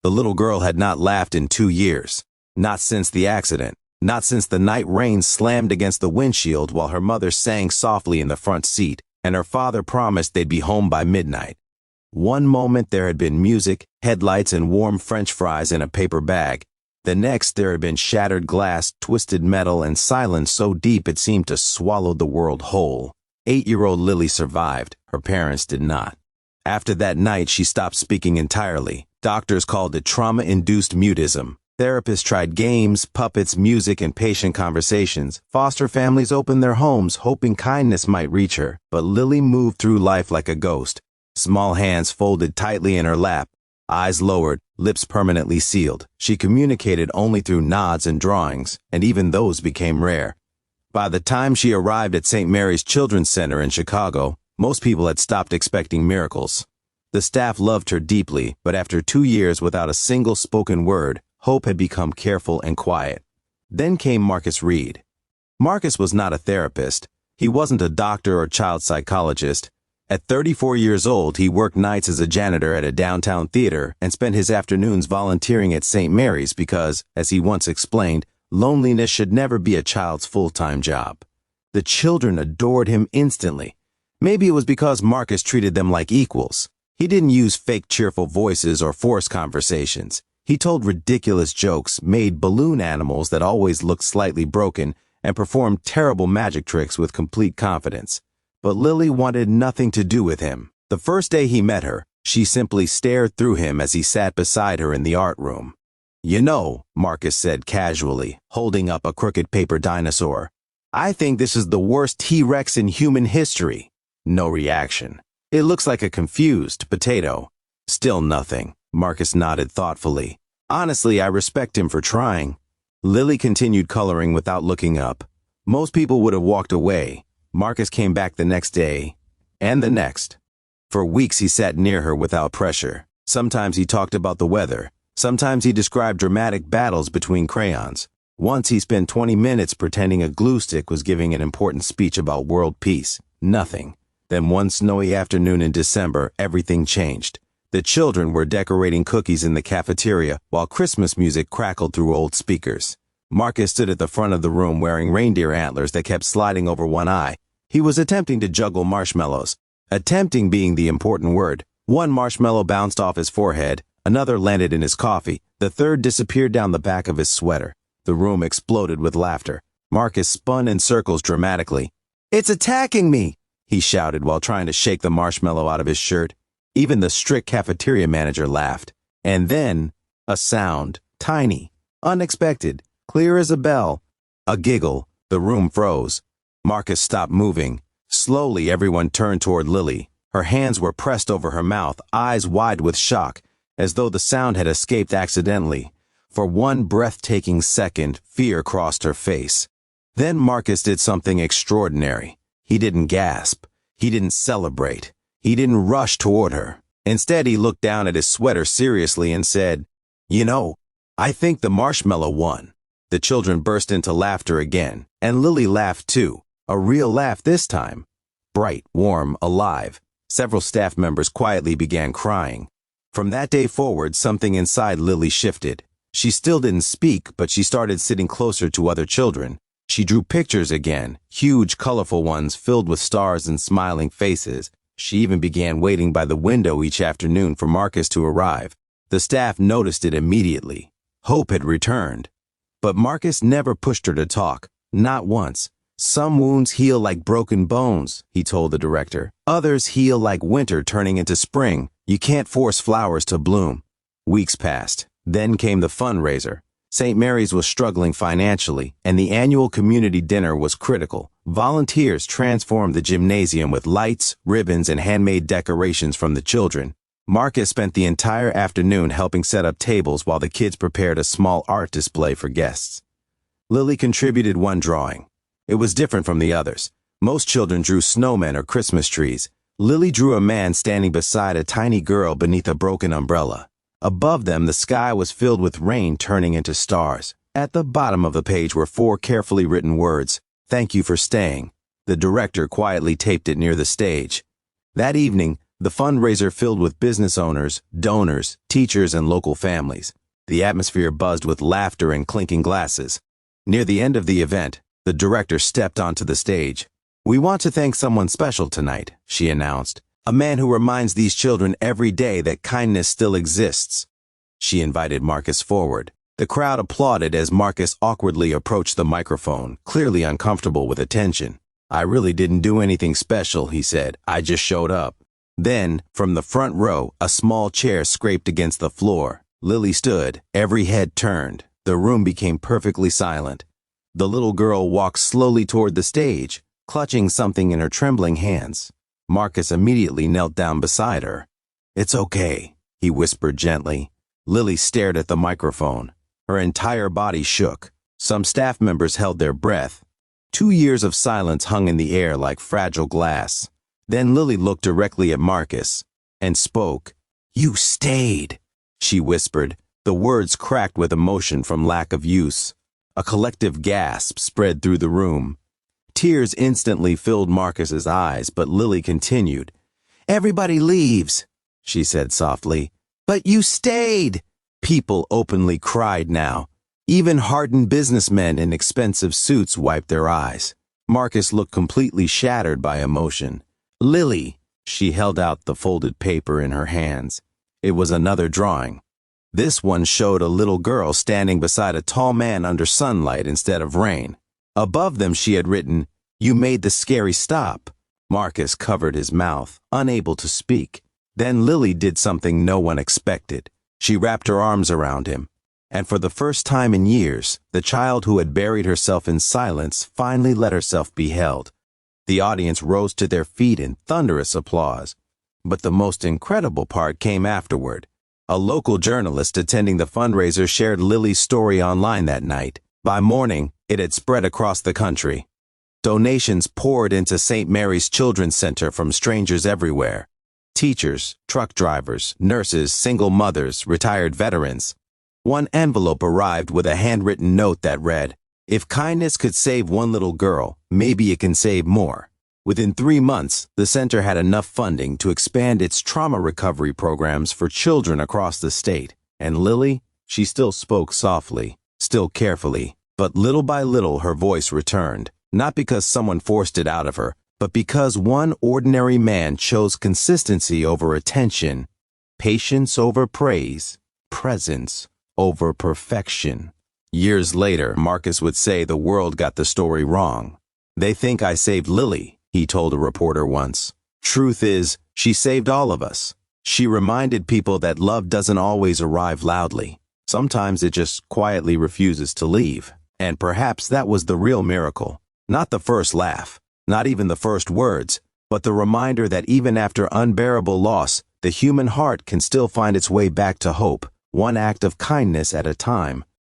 The little girl had not laughed in 2 years. Not since the accident. Not since the night rain slammed against the windshield while her mother sang softly in the front seat, and her father promised they'd be home by midnight. One moment there had been music, headlights, and warm French fries in a paper bag. The next there had been shattered glass, twisted metal, and silence so deep it seemed to swallow the world whole. 8-year-old Lily survived. Her parents did not. After that night, she stopped speaking entirely. Doctors called it trauma-induced mutism. Therapists tried games, puppets, music, and patient conversations. Foster families opened their homes, hoping kindness might reach her. But Lily moved through life like a ghost. Small hands folded tightly in her lap, eyes lowered, lips permanently sealed. She communicated only through nods and drawings, and even those became rare. By the time she arrived at St. Mary's Children's Center in Chicago, most people had stopped expecting miracles. The staff loved her deeply, but after 2 years without a single spoken word, hope had become careful and quiet. Then came Marcus Reed. Marcus was not a therapist. He wasn't a doctor or child psychologist. At 34 years old, he worked nights as a janitor at a downtown theater and spent his afternoons volunteering at St. Mary's because, as he once explained, loneliness should never be a child's full-time job. The children adored him instantly. Maybe it was because Marcus treated them like equals. He didn't use fake cheerful voices or forced conversations. He told ridiculous jokes, made balloon animals that always looked slightly broken, and performed terrible magic tricks with complete confidence. But Lily wanted nothing to do with him. The first day he met her, she simply stared through him as he sat beside her in the art room. "You know," Marcus said casually, holding up a crooked paper dinosaur, "I think this is the worst T-Rex in human history." No reaction. "It looks like a confused potato." Still nothing. Marcus nodded thoughtfully. "Honestly, I respect him for trying." Lily continued coloring without looking up. Most people would have walked away. Marcus came back the next day, and the next. For weeks he sat near her without pressure. Sometimes he talked about the weather. Sometimes he described dramatic battles between crayons. Once he spent 20 minutes pretending a glue stick was giving an important speech about world peace. Nothing. Then one snowy afternoon in December, everything changed. The children were decorating cookies in the cafeteria while Christmas music crackled through old speakers. Marcus stood at the front of the room wearing reindeer antlers that kept sliding over one eye. He was attempting to juggle marshmallows. Attempting being the important word. One marshmallow bounced off his forehead, another landed in his coffee, the third disappeared down the back of his sweater. The room exploded with laughter. Marcus spun in circles dramatically. "It's attacking me!" he shouted while trying to shake the marshmallow out of his shirt. Even the strict cafeteria manager laughed. And then, a sound, tiny, unexpected, clear as a bell. A giggle. The room froze. Marcus stopped moving. Slowly, everyone turned toward Lily. Her hands were pressed over her mouth, eyes wide with shock, as though the sound had escaped accidentally. For one breathtaking second, fear crossed her face. Then Marcus did something extraordinary. He didn't gasp. He didn't celebrate. He didn't rush toward her. Instead, he looked down at his sweater seriously and said, "You know, I think the marshmallow won." The children burst into laughter again, and Lily laughed too. A real laugh this time. Bright, warm, alive. Several staff members quietly began crying. From that day forward, something inside Lily shifted. She still didn't speak, but she started sitting closer to other children. She drew pictures again, huge, colorful ones filled with stars and smiling faces. She even began waiting by the window each afternoon for Marcus to arrive. The staff noticed it immediately. Hope had returned. But Marcus never pushed her to talk, not once. "Some wounds heal like broken bones," he told the director. "Others heal like winter turning into spring. You can't force flowers to bloom." Weeks passed. Then came the fundraiser. St. Mary's was struggling financially, and the annual community dinner was critical. Volunteers transformed the gymnasium with lights, ribbons, and handmade decorations from the children. Marcus spent the entire afternoon helping set up tables while the kids prepared a small art display for guests. Lily contributed one drawing. It was different from the others. Most children drew snowmen or Christmas trees. Lily drew a man standing beside a tiny girl beneath a broken umbrella. Above them, the sky was filled with rain turning into stars. At the bottom of the page were 4 carefully written words, "Thank you for staying." The director quietly taped it near the stage. That evening, The fundraiser filled with business owners, donors, teachers, and local families. The atmosphere buzzed with laughter and clinking glasses. Near the end of the event, the director stepped onto the stage. "We want to thank someone special tonight," she announced. "A man who reminds these children every day that kindness still exists." She invited Marcus forward. The crowd applauded as Marcus awkwardly approached the microphone, clearly uncomfortable with attention. "I really didn't do anything special," he said. "I just showed up." Then, from the front row, a small chair scraped against the floor. Lily stood, every head turned. The room became perfectly silent. The little girl walked slowly toward the stage, clutching something in her trembling hands. Marcus immediately knelt down beside her. "It's okay," he whispered gently. Lily stared at the microphone. Her entire body shook. Some staff members held their breath. 2 years of silence hung in the air like fragile glass. Then Lily looked directly at Marcus and spoke. "You stayed," she whispered. The words cracked with emotion from lack of use. A collective gasp spread through the room. Tears instantly filled Marcus's eyes, but Lily continued. "Everybody leaves," she said softly. "But you stayed." People openly cried now. Even hardened businessmen in expensive suits wiped their eyes. Marcus looked completely shattered by emotion. "Lily," she held out the folded paper in her hands. It was another drawing. This one showed a little girl standing beside a tall man under sunlight instead of rain. Above them she had written, "You made the scary stop." Marcus covered his mouth, unable to speak. Then Lily did something no one expected. She wrapped her arms around him. And for the first time in years, the child who had buried herself in silence finally let herself be held. The audience rose to their feet in thunderous applause. But the most incredible part came afterward. A local journalist attending the fundraiser shared Lily's story online that night. By morning, it had spread across the country. Donations poured into St. Mary's Children's Center from strangers everywhere. Teachers, truck drivers, nurses, single mothers, retired veterans. One envelope arrived with a handwritten note that read, "If kindness could save one little girl, maybe it can save more." Within 3 months, the center had enough funding to expand its trauma recovery programs for children across the state. And Lily, she still spoke softly, still carefully, but little by little her voice returned, not because someone forced it out of her, but because one ordinary man chose consistency over attention, patience over praise, presence over perfection. Years later, Marcus would say the world got the story wrong. "They think I saved Lily," he told a reporter once. "Truth is, she saved all of us." She reminded people that love doesn't always arrive loudly. Sometimes it just quietly refuses to leave. And perhaps that was the real miracle. Not the first laugh, not even the first words, but the reminder that even after unbearable loss, the human heart can still find its way back to hope, one act of kindness at a time.